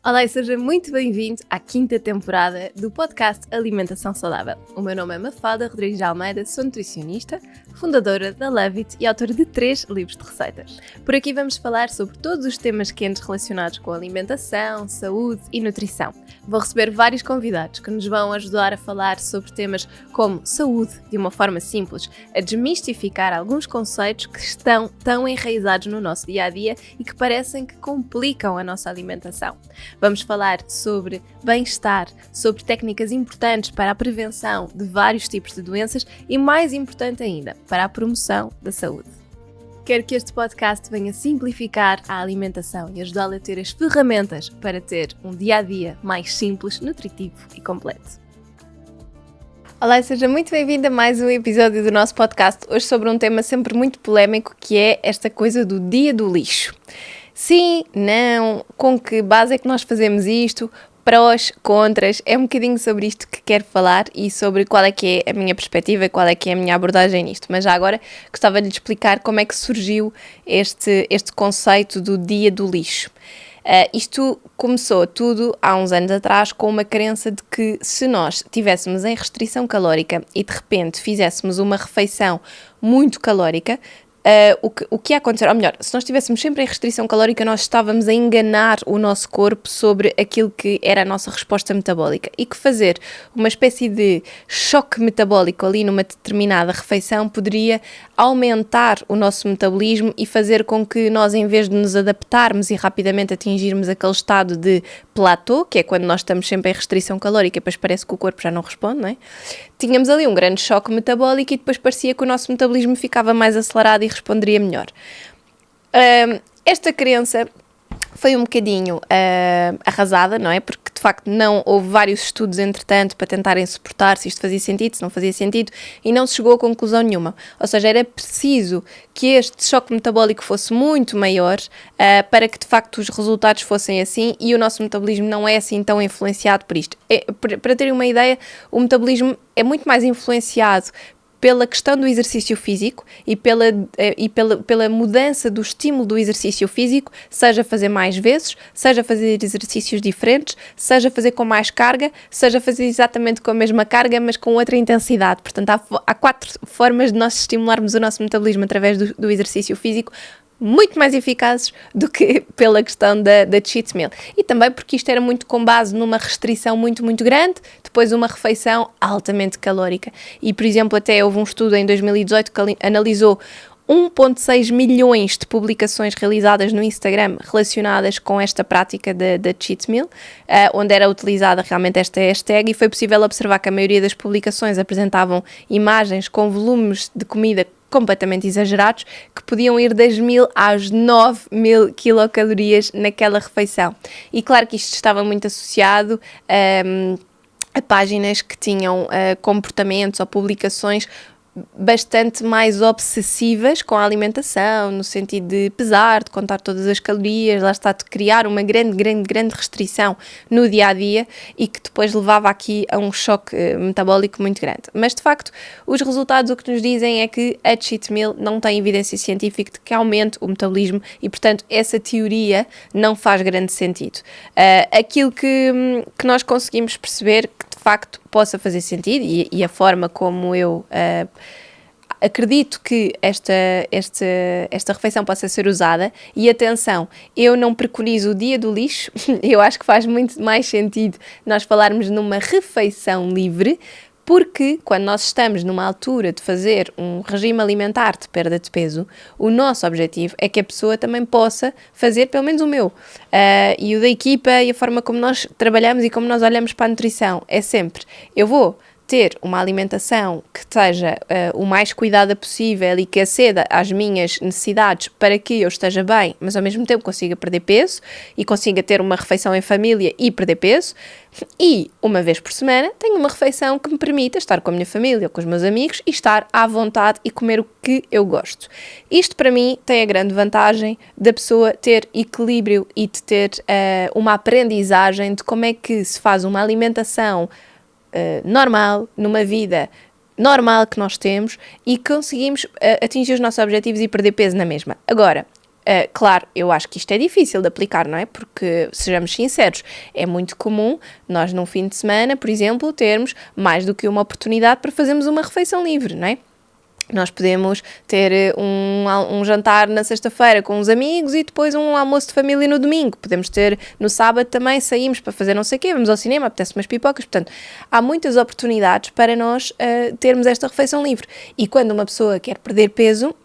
Olá e seja muito bem-vindo à 5ª temporada do podcast Alimentação Saudável. O meu nome é Mafalda Rodrigues de Almeida, sou nutricionista, fundadora da Love It e autora de 3 livros de receitas. Por aqui vamos falar sobre todos os temas quentes relacionados com alimentação, saúde e nutrição. Vou receber vários convidados que nos vão ajudar a falar sobre temas como saúde de uma forma simples, a desmistificar alguns conceitos que estão tão enraizados no nosso dia-a-dia e que parecem que complicam a nossa alimentação. Vamos falar sobre bem-estar, sobre técnicas importantes para a prevenção de vários tipos de doenças e, mais importante ainda, para a promoção da saúde. Quero que este podcast venha simplificar a alimentação e ajudá-la a ter as ferramentas para ter um dia-a-dia mais simples, nutritivo e completo. Olá, seja muito bem-vinda a mais um episódio do nosso podcast, hoje sobre um tema sempre muito polémico, que é esta coisa do dia do lixo. Sim, não, com que base é que nós fazemos isto, prós, contras, é um bocadinho sobre isto que quero falar e sobre qual é que é a minha perspectiva e qual é que é a minha abordagem nisto. Mas já agora gostava de lhe explicar como é que surgiu este conceito do dia do lixo. Isto começou tudo há uns anos atrás com uma crença de que se nós estivéssemos em restrição calórica e de repente fizéssemos uma refeição muito calórica, o que ia acontecer, ou melhor, se nós estivéssemos sempre em restrição calórica, nós estávamos a enganar o nosso corpo sobre aquilo que era a nossa resposta metabólica e que fazer uma espécie de choque metabólico ali numa determinada refeição poderia aumentar o nosso metabolismo e fazer com que nós, em vez de nos adaptarmos e rapidamente atingirmos aquele estado de platô, que é quando nós estamos sempre em restrição calórica e depois parece que o corpo já não responde, não é? Tínhamos ali um grande choque metabólico e depois parecia que o nosso metabolismo ficava mais acelerado e responderia melhor. Esta crença foi um bocadinho arrasada, não é? Porque de facto não houve vários estudos entretanto para tentarem suportar se isto fazia sentido, se não fazia sentido, e não se chegou a conclusão nenhuma. Ou seja, era preciso que este choque metabólico fosse muito maior para que de facto os resultados fossem assim, e o nosso metabolismo não é assim tão influenciado por isto. Para terem uma ideia, o metabolismo é muito mais influenciado pela questão do exercício físico e pela mudança do estímulo do exercício físico, seja fazer mais vezes, seja fazer exercícios diferentes, seja fazer com mais carga, seja fazer exatamente com a mesma carga, mas com outra intensidade. Portanto, há 4 formas de nós estimularmos o nosso metabolismo através do exercício físico, muito mais eficazes do que pela questão da cheat meal. E também porque isto era muito com base numa restrição muito, muito grande, depois uma refeição altamente calórica. E, por exemplo, até houve um estudo em 2018 que analisou 1,6 milhões de publicações realizadas no Instagram relacionadas com esta prática da cheat meal, onde era utilizada realmente esta hashtag, e foi possível observar que a maioria das publicações apresentavam imagens com volumes de comida completamente exagerados, que podiam ir das 1.000 às 9.000 quilocalorias naquela refeição. E claro que isto estava muito associado a páginas que tinham comportamentos ou publicações bastante mais obsessivas com a alimentação, no sentido de pesar, de contar todas as calorias, lá está, de criar uma grande restrição no dia-a-dia e que depois levava aqui a um choque metabólico muito grande. Mas, de facto, os resultados o que nos dizem é que a cheat meal não tem evidência científica de que aumente o metabolismo e, portanto, essa teoria não faz grande sentido. Aquilo que nós conseguimos perceber que, de facto, possa fazer sentido e a forma como eu acredito que esta refeição possa ser usada, e atenção, eu não preconizo o dia do lixo, eu acho que faz muito mais sentido nós falarmos numa refeição livre, porque quando nós estamos numa altura de fazer um regime alimentar de perda de peso, o nosso objetivo é que a pessoa também possa fazer, pelo menos o meu, e o da equipa, e a forma como nós trabalhamos e como nós olhamos para a nutrição, é sempre, eu vou ter uma alimentação que esteja o mais cuidada possível e que aceda às minhas necessidades para que eu esteja bem, mas ao mesmo tempo consiga perder peso e consiga ter uma refeição em família e perder peso, e uma vez por semana tenho uma refeição que me permita estar com a minha família ou com os meus amigos e estar à vontade e comer o que eu gosto. Isto para mim tem a grande vantagem da pessoa ter equilíbrio e de ter uma aprendizagem de como é que se faz uma alimentação normal, numa vida normal que nós temos, e conseguimos atingir os nossos objetivos e perder peso na mesma. Agora, Claro, eu acho que isto é difícil de aplicar, não é? Porque, sejamos sinceros, é muito comum nós num fim de semana, por exemplo, termos mais do que uma oportunidade para fazermos uma refeição livre, não é? Nós podemos ter um jantar na sexta-feira com uns amigos e depois um almoço de família no domingo. Podemos ter no sábado também, saímos para fazer não sei o quê, vamos ao cinema, apetece umas pipocas. Portanto, há muitas oportunidades para nós termos esta refeição livre. E quando uma pessoa quer perder peso,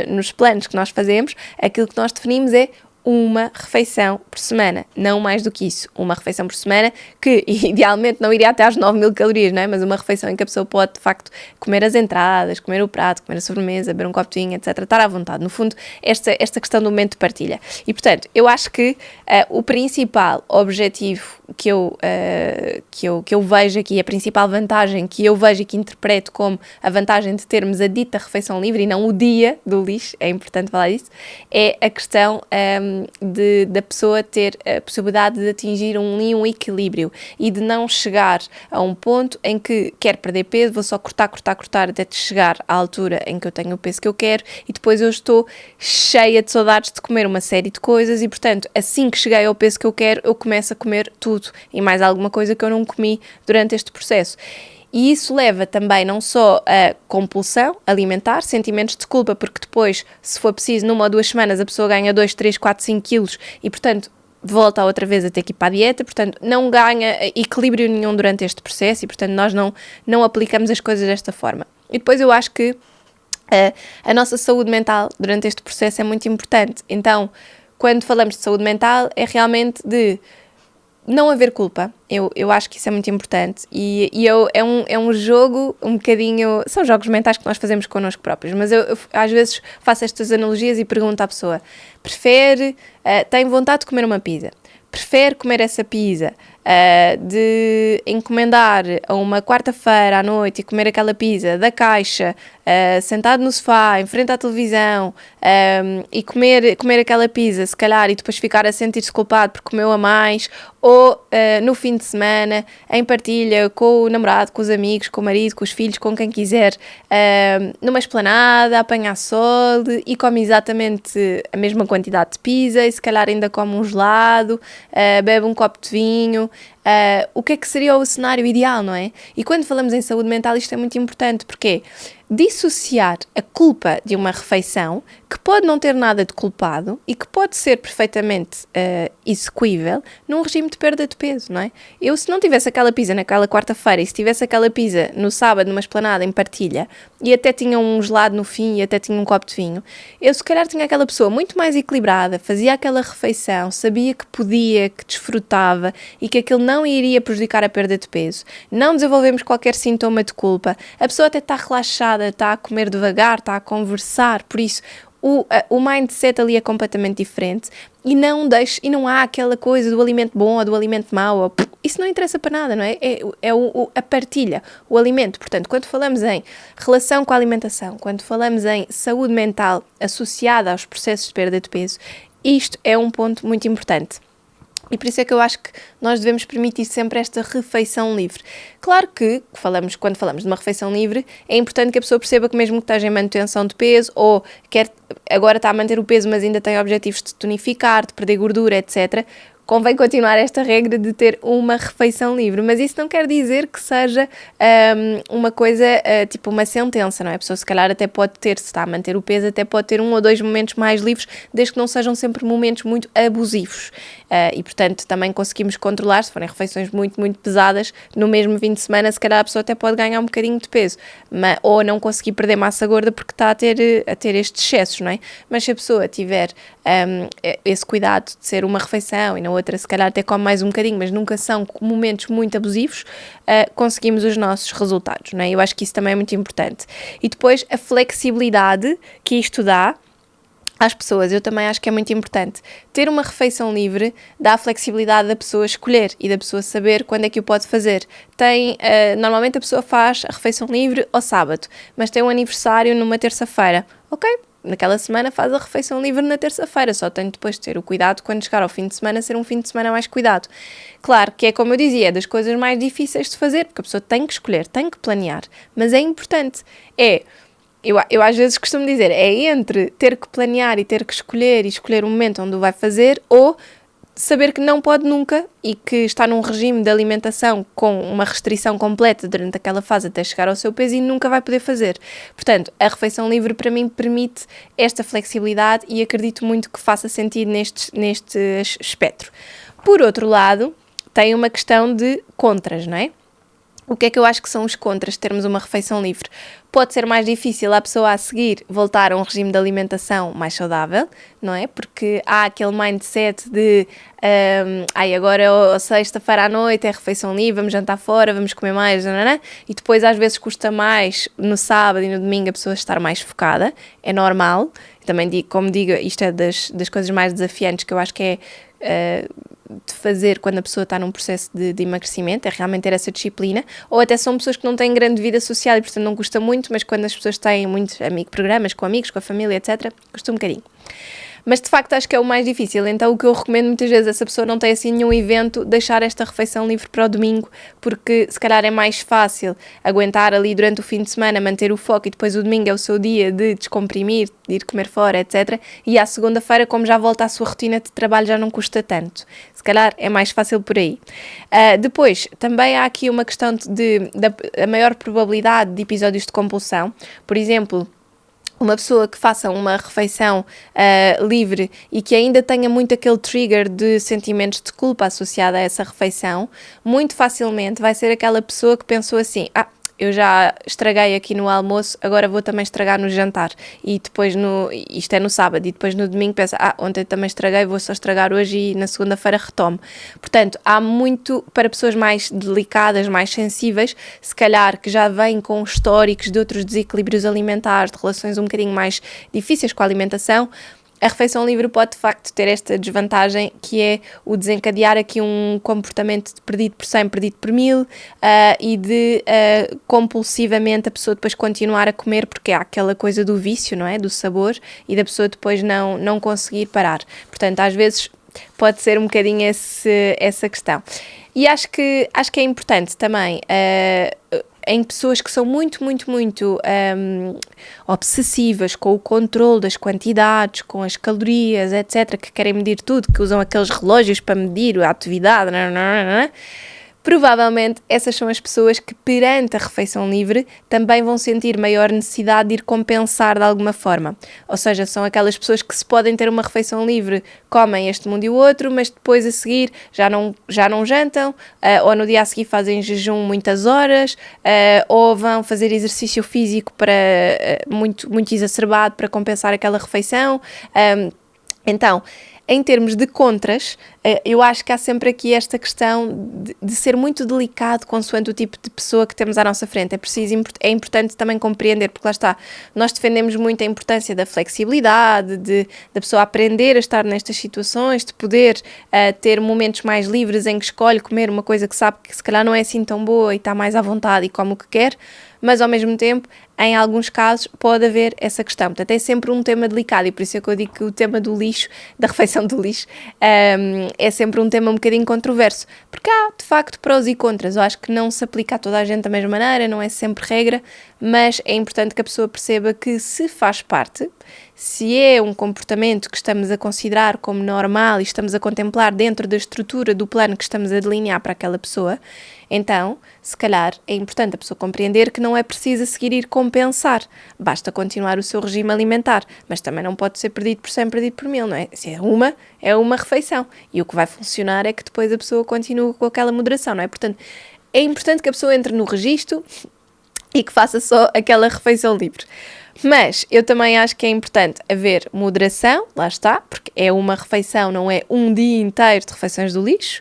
nos planos que nós fazemos, aquilo que nós definimos é uma refeição por semana, não mais do que isso. Uma refeição por semana que, idealmente, não iria até às 9.000 calorias, não é? Mas uma refeição em que a pessoa pode, de facto, comer as entradas, comer o prato, comer a sobremesa, beber um copo de vinho, etc. Estar à vontade. No fundo, esta questão do momento de partilha. E, portanto, eu acho que o principal objetivo que eu vejo aqui, a principal vantagem que eu vejo e que interpreto como a vantagem de termos a dita refeição livre e não o dia do lixo, é importante falar disso, é a questão da pessoa ter a possibilidade de atingir um equilíbrio e de não chegar a um ponto em que quer perder peso, vou só cortar até chegar à altura em que eu tenho o peso que eu quero e depois eu estou cheia de saudades de comer uma série de coisas e, portanto, assim que cheguei ao peso que eu quero, eu começo a comer tudo e mais alguma coisa que eu não comi durante este processo. E isso leva também não só a compulsão alimentar, sentimentos de culpa, porque depois, se for preciso, numa ou 2 semanas a pessoa ganha 2, 3, 4, 5 quilos e, portanto, volta outra vez a ter que ir para a dieta, portanto, não ganha equilíbrio nenhum durante este processo e, portanto, nós não aplicamos as coisas desta forma. E depois eu acho que a nossa saúde mental durante este processo é muito importante. Então, quando falamos de saúde mental, é realmente de não haver culpa. Eu acho que isso é muito importante é um jogo um bocadinho, são jogos mentais que nós fazemos connosco próprios, mas eu às vezes faço estas analogias e pergunto à pessoa, tem vontade de comer uma pizza, prefere comer essa pizza de encomendar a uma quarta-feira à noite e comer aquela pizza da caixa, sentado no sofá, em frente à televisão, e comer aquela pizza, se calhar, e depois ficar a sentir-se culpado porque comeu a mais, ou no fim de semana, em partilha com o namorado, com os amigos, com o marido, com os filhos, com quem quiser, numa esplanada, a apanhar sol e come exatamente a mesma quantidade de pizza e se calhar ainda come um gelado, bebe um copo de vinho. O que é que seria o cenário ideal, não é? E quando falamos em saúde mental isto é muito importante, porque dissociar a culpa de uma refeição, que pode não ter nada de culpado e que pode ser perfeitamente execuível num regime de perda de peso, não é? Eu, se não tivesse aquela pizza naquela quarta-feira e se tivesse aquela pizza no sábado numa esplanada em partilha e até tinha um gelado no fim e até tinha um copo de vinho, eu se calhar tinha aquela pessoa muito mais equilibrada, fazia aquela refeição, sabia que podia, que desfrutava e que aquilo não iria prejudicar a perda de peso. Não desenvolvemos qualquer sintoma de culpa, a pessoa até está relaxada, está a comer devagar, está a conversar, por isso o mindset ali é completamente diferente e não há aquela coisa do alimento bom ou do alimento mau, isso não interessa para nada, não é? A partilha, o alimento. Portanto, quando falamos em relação com a alimentação, quando falamos em saúde mental associada aos processos de perda de peso, isto é um ponto muito importante. E por isso é que eu acho que nós devemos permitir sempre esta refeição livre. Claro que, quando falamos de uma refeição livre, é importante que a pessoa perceba que mesmo que esteja em manutenção de peso ou agora está a manter o peso, mas ainda tem objetivos de tonificar, de perder gordura, etc., convém continuar esta regra de ter uma refeição livre, mas isso não quer dizer que seja uma coisa, tipo uma sentença, não é? A pessoa se calhar até pode ter, se está a manter o peso, até pode ter 1 ou 2 momentos mais livres, desde que não sejam sempre momentos muito abusivos. E portanto também conseguimos controlar, se forem refeições muito, muito pesadas, no mesmo fim de semana se calhar a pessoa até pode ganhar um bocadinho de peso, ou não conseguir perder massa gorda porque está a ter estes excessos, não é? Mas se a pessoa tiver esse cuidado de ser uma refeição e na outra se calhar até come mais um bocadinho, mas nunca são momentos muito abusivos, conseguimos os nossos resultados, não é? Eu acho que isso também é muito importante. E depois a flexibilidade que isto dá às pessoas, eu também acho que é muito importante. Ter uma refeição livre dá a flexibilidade da pessoa escolher e da pessoa saber quando é que o pode fazer. Normalmente a pessoa faz a refeição livre ao sábado, mas tem um aniversário numa terça-feira. Ok, naquela semana faz a refeição livre na terça-feira, só tem depois de ter o cuidado quando chegar ao fim de semana, ser um fim de semana mais cuidado. Claro que é como eu dizia, é das coisas mais difíceis de fazer, porque a pessoa tem que escolher, tem que planear, mas é importante. eu às vezes costumo dizer, é entre ter que planear e ter que escolher e escolher o momento onde o vai fazer, ou saber que não pode nunca e que está num regime de alimentação com uma restrição completa durante aquela fase até chegar ao seu peso e nunca vai poder fazer. Portanto, a refeição livre para mim permite esta flexibilidade e acredito muito que faça sentido neste espectro. Por outro lado, tem uma questão de contras, não é? O que é que eu acho que são os contras de termos uma refeição livre? Pode ser mais difícil a pessoa a seguir voltar a um regime de alimentação mais saudável, não é? Porque há aquele mindset de agora é sexta-feira à noite, é refeição livre, vamos jantar fora, vamos comer mais, e depois às vezes custa mais no sábado e no domingo a pessoa estar mais focada, é normal. Também digo, como digo, isto é das coisas mais desafiantes que eu acho que é de fazer quando a pessoa está num processo de emagrecimento, é realmente ter essa disciplina, ou até são pessoas que não têm grande vida social e portanto não custa muito, mas quando as pessoas têm muitos programas com amigos, com a família, etc., custa um bocadinho. Mas de facto acho que é o mais difícil, então o que eu recomendo muitas vezes, essa pessoa não tem assim nenhum evento, deixar esta refeição livre para o domingo, porque se calhar é mais fácil aguentar ali durante o fim de semana, manter o foco e depois o domingo é o seu dia de descomprimir, de ir comer fora, etc. E à segunda-feira, como já volta à sua rotina de trabalho, já não custa tanto. Se calhar é mais fácil por aí. Depois, também há aqui uma questão da maior probabilidade de episódios de compulsão. Por exemplo, uma pessoa que faça uma refeição livre e que ainda tenha muito aquele trigger de sentimentos de culpa associado a essa refeição, muito facilmente vai ser aquela pessoa que pensou assim, eu já estraguei aqui no almoço, agora vou também estragar no jantar. E depois, isto é no sábado, e depois no domingo pensa, ontem também estraguei, vou só estragar hoje e na segunda-feira retomo. Portanto, há muito, para pessoas mais delicadas, mais sensíveis, se calhar que já vêm com históricos de outros desequilíbrios alimentares, de relações um bocadinho mais difíceis com a alimentação, a refeição livre pode de facto ter esta desvantagem, que é o desencadear aqui um comportamento de perdido por 100, perdido por 1000, e de compulsivamente a pessoa depois continuar a comer, porque há aquela coisa do vício, não é? Do sabor, e da pessoa depois não conseguir parar. Portanto, às vezes pode ser um bocadinho essa questão. E acho que é importante também em pessoas que são muito obsessivas com o controle das quantidades, com as calorias, etc., que querem medir tudo, que usam aqueles relógios para medir a atividade, provavelmente essas são as pessoas que perante a refeição livre também vão sentir maior necessidade de ir compensar de alguma forma. Ou seja, são aquelas pessoas que se podem ter uma refeição livre, comem este mundo e o outro, mas depois a seguir já não jantam, ou no dia a seguir fazem jejum muitas horas, ou vão fazer exercício físico muito exacerbado para compensar aquela refeição. Então, em termos de contras, eu acho que há sempre aqui esta questão de ser muito delicado consoante o tipo de pessoa que temos à nossa frente. É importante também compreender, porque lá está, nós defendemos muito a importância da flexibilidade, da pessoa aprender a estar nestas situações, de poder ter momentos mais livres em que escolhe comer uma coisa que sabe que se calhar não é assim tão boa e está mais à vontade e come o que quer, mas ao mesmo tempo, em alguns casos, pode haver essa questão. Portanto, é sempre um tema delicado e por isso é que eu digo que o tema do lixo, da refeição do lixo, é sempre um tema um bocadinho controverso, porque há, de facto, prós e contras. Eu acho que não se aplica a toda a gente da mesma maneira, não é sempre regra, mas é importante que a pessoa perceba que se faz parte, se é um comportamento que estamos a considerar como normal e estamos a contemplar dentro da estrutura do plano que estamos a delinear para aquela pessoa, então, se calhar, é importante a pessoa compreender que não é preciso a seguir ir compensar. Basta continuar o seu regime alimentar, mas também não pode ser perdido por 100, perdido por 1000, não é? Se é uma refeição. E o que vai funcionar é que depois a pessoa continue com aquela moderação, não é? Portanto, é importante que a pessoa entre no registro e que faça só aquela refeição livre. Mas eu também acho que é importante haver moderação, lá está, porque é uma refeição, não é um dia inteiro de refeições do lixo.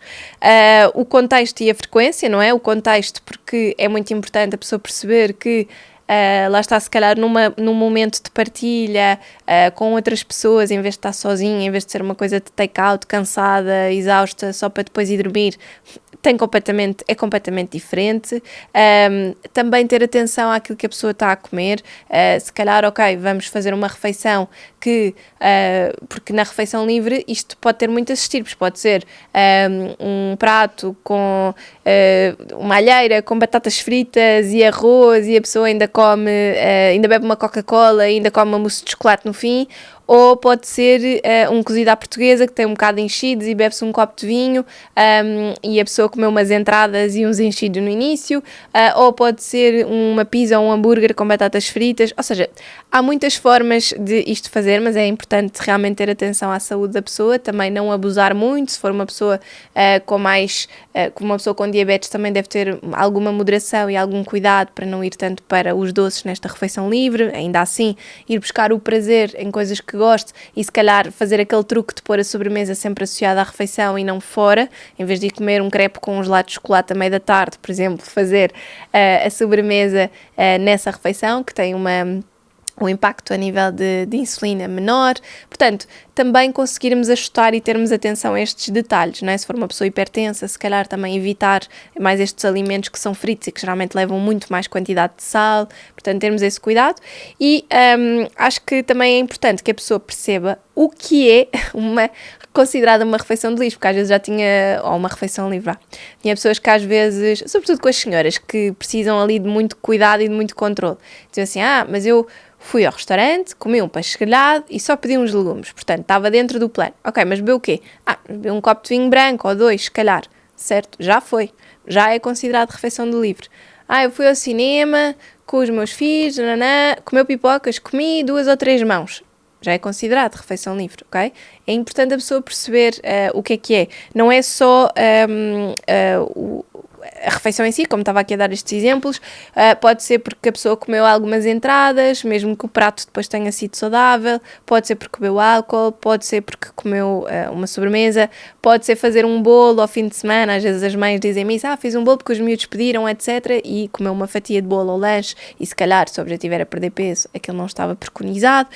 O contexto e a frequência, não é? O contexto, porque é muito importante a pessoa perceber que lá está, se calhar num momento de partilha com outras pessoas, em vez de estar sozinha, em vez de ser uma coisa de take-out, cansada, exausta, só para depois ir dormir, é completamente diferente. Também ter atenção àquilo que a pessoa está a comer. Se calhar, ok, vamos fazer uma refeição porque na refeição livre isto pode ter muitas estirpes, pode ser um prato com uma alheira com batatas fritas e arroz, e a pessoa ainda come, ainda bebe uma Coca-Cola, ainda come uma mousse de chocolate no fim. Ou pode ser um cozido à portuguesa que tem um bocado de enchidos e bebe-se um copo de vinho, e a pessoa comeu umas entradas e uns enchidos no início. Ou pode ser uma pizza ou um hambúrguer com batatas fritas. Ou seja, há muitas formas de isto fazer, mas é importante realmente ter atenção à saúde da pessoa, também não abusar muito. Se for uma pessoa como uma pessoa com diabetes, também deve ter alguma moderação e algum cuidado para não ir tanto para os doces nesta refeição livre. Ainda assim, ir buscar o prazer em coisas que goste e se calhar fazer aquele truque de pôr a sobremesa sempre associada à refeição e não fora, em vez de ir comer um crepe com um gelado de chocolate à meia da tarde, por exemplo, fazer a sobremesa nessa refeição, que tem um impacto a nível de insulina menor. Portanto, também conseguirmos ajustar e termos atenção a estes detalhes, não é? Se for uma pessoa hipertensa, se calhar também evitar mais estes alimentos que são fritos e que geralmente levam muito mais quantidade de sal, portanto termos esse cuidado. E acho que também é importante que a pessoa perceba o que é considerada uma refeição de lixo, porque às vezes já tinha, ou uma refeição livre, tinha pessoas que às vezes, sobretudo com as senhoras, que precisam ali de muito cuidado e de muito controle, dizem assim, mas eu fui ao restaurante, comi um peixe grelhado e só pedi uns legumes. Portanto, estava dentro do plano. Ok, mas bebeu o quê? Bebeu um copo de vinho branco ou 2, se calhar. Certo? Já foi. Já é considerado refeição de livre. Eu fui ao cinema com os meus filhos, comeu pipocas, comi 2 ou 3 mãos. Já é considerado refeição livre, ok? É importante a pessoa perceber o que é. Não é só a refeição em si, como estava aqui a dar estes exemplos, pode ser porque a pessoa comeu algumas entradas, mesmo que o prato depois tenha sido saudável, pode ser porque bebeu álcool, pode ser porque comeu uma sobremesa, pode ser fazer um bolo ao fim de semana. Às vezes as mães dizem-me isso, fiz um bolo porque os miúdos pediram, etc. E comeu uma fatia de bolo ao lanche e se calhar, se o objetivo era perder peso, aquilo não estava preconizado.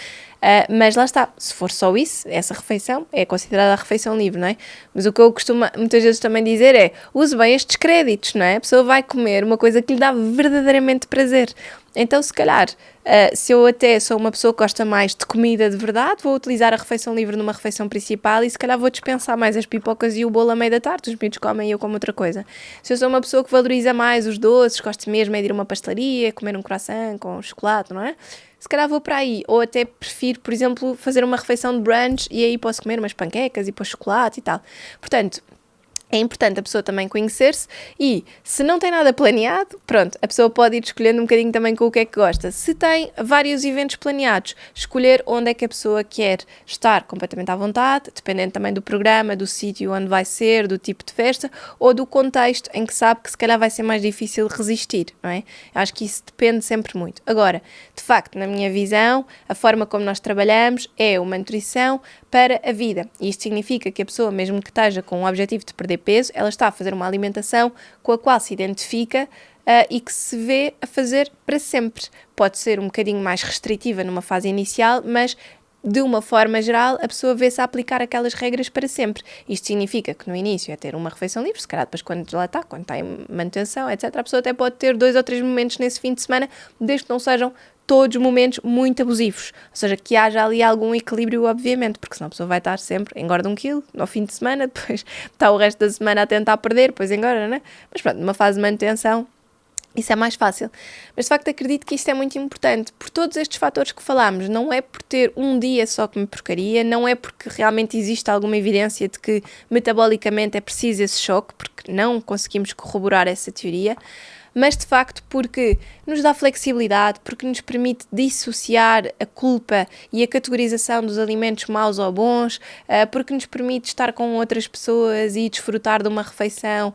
Mas lá está, se for só isso, essa refeição é considerada a refeição livre, não é? Mas o que eu costumo muitas vezes também dizer é, use bem estes créditos, não é? A pessoa vai comer uma coisa que lhe dá verdadeiramente prazer. Então, se calhar, se eu até sou uma pessoa que gosta mais de comida de verdade, vou utilizar a refeição livre numa refeição principal e se calhar vou dispensar mais as pipocas e o bolo à meia da tarde, os miúdos comem e eu como outra coisa. Se eu sou uma pessoa que valoriza mais os doces, gosto mesmo de ir a uma pastelaria, comer um croissant com chocolate, não é? Se calhar vou para aí, ou até prefiro, por exemplo, fazer uma refeição de brunch e aí posso comer umas panquecas e pôr chocolate e tal. Portanto, é importante a pessoa também conhecer-se e, se não tem nada planeado, pronto, a pessoa pode ir escolhendo um bocadinho também com o que é que gosta. Se tem vários eventos planeados, escolher onde é que a pessoa quer estar completamente à vontade, dependendo também do programa, do sítio onde vai ser, do tipo de festa ou do contexto em que sabe que se calhar vai ser mais difícil resistir, não é? Acho que isso depende sempre muito. Agora, de facto, na minha visão, a forma como nós trabalhamos é uma nutrição para a vida. E isto significa que a pessoa, mesmo que esteja com o objetivo de perder peso, ela está a fazer uma alimentação com a qual se identifica e que se vê a fazer para sempre. Pode ser um bocadinho mais restritiva numa fase inicial, mas de uma forma geral, a pessoa vê-se a aplicar aquelas regras para sempre. Isto significa que no início é ter uma refeição livre, se calhar depois quando está em manutenção, etc., a pessoa até pode ter 2 ou 3 momentos nesse fim de semana, desde que não sejam todos momentos muito abusivos. Ou seja, que haja ali algum equilíbrio, obviamente, porque senão a pessoa vai estar sempre, engorda 1 quilo no fim de semana, depois está o resto da semana a tentar perder, depois engorda, né? Mas pronto, numa fase de manutenção, isso é mais fácil. Mas de facto acredito que isto é muito importante por todos estes fatores que falámos. Não é por ter um dia só que me porcaria, não é porque realmente existe alguma evidência de que metabolicamente é preciso esse choque, porque não conseguimos corroborar essa teoria, mas de facto porque nos dá flexibilidade, porque nos permite dissociar a culpa e a categorização dos alimentos maus ou bons, porque nos permite estar com outras pessoas e desfrutar de uma refeição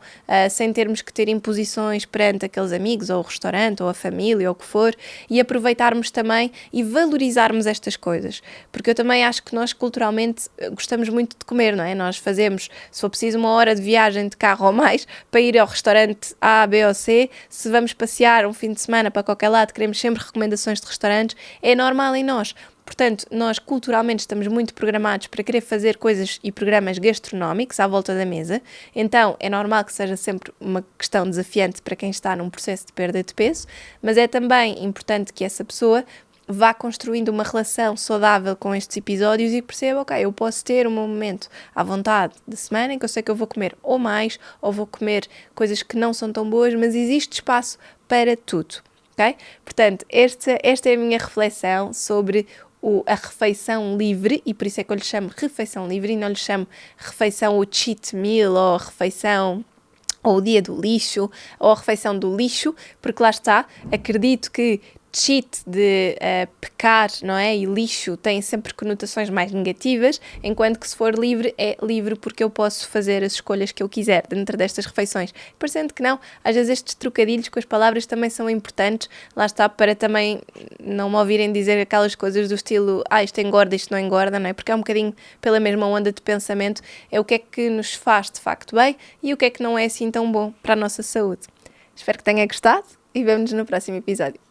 sem termos que ter imposições perante aqueles amigos ou o restaurante ou a família ou o que for, e aproveitarmos também e valorizarmos estas coisas, porque eu também acho que nós culturalmente gostamos muito de comer, não é? Nós fazemos, se for preciso, 1 hora de viagem de carro ou mais para ir ao restaurante A, B ou C, se vamos passear um fim de semana para qualquer lado, queremos sempre recomendações de restaurantes, é normal em nós. Portanto, nós culturalmente estamos muito programados para querer fazer coisas e programas gastronómicos à volta da mesa, então é normal que seja sempre uma questão desafiante para quem está num processo de perda de peso, mas é também importante que essa pessoa vá construindo uma relação saudável com estes episódios e perceba, ok, eu posso ter um momento à vontade de semana em que eu sei que eu vou comer ou mais, ou vou comer coisas que não são tão boas, mas existe espaço para tudo, ok? Portanto, esta é a minha reflexão sobre a refeição livre, e por isso é que eu lhe chamo refeição livre e não lhe chamo refeição o cheat meal ou refeição ou o dia do lixo ou a refeição do lixo, porque lá está, acredito que cheat de pecar, não é? E lixo tem sempre conotações mais negativas, enquanto que se for livre, é livre porque eu posso fazer as escolhas que eu quiser dentro destas refeições. Parecendo que não, às vezes estes trocadilhos com as palavras também são importantes, lá está, para também não me ouvirem dizer aquelas coisas do estilo, isto engorda, isto não engorda, não é? Porque é um bocadinho pela mesma onda de pensamento, é o que é que nos faz de facto bem e o que é que não é assim tão bom para a nossa saúde. Espero que tenha gostado e vemo-nos no próximo episódio.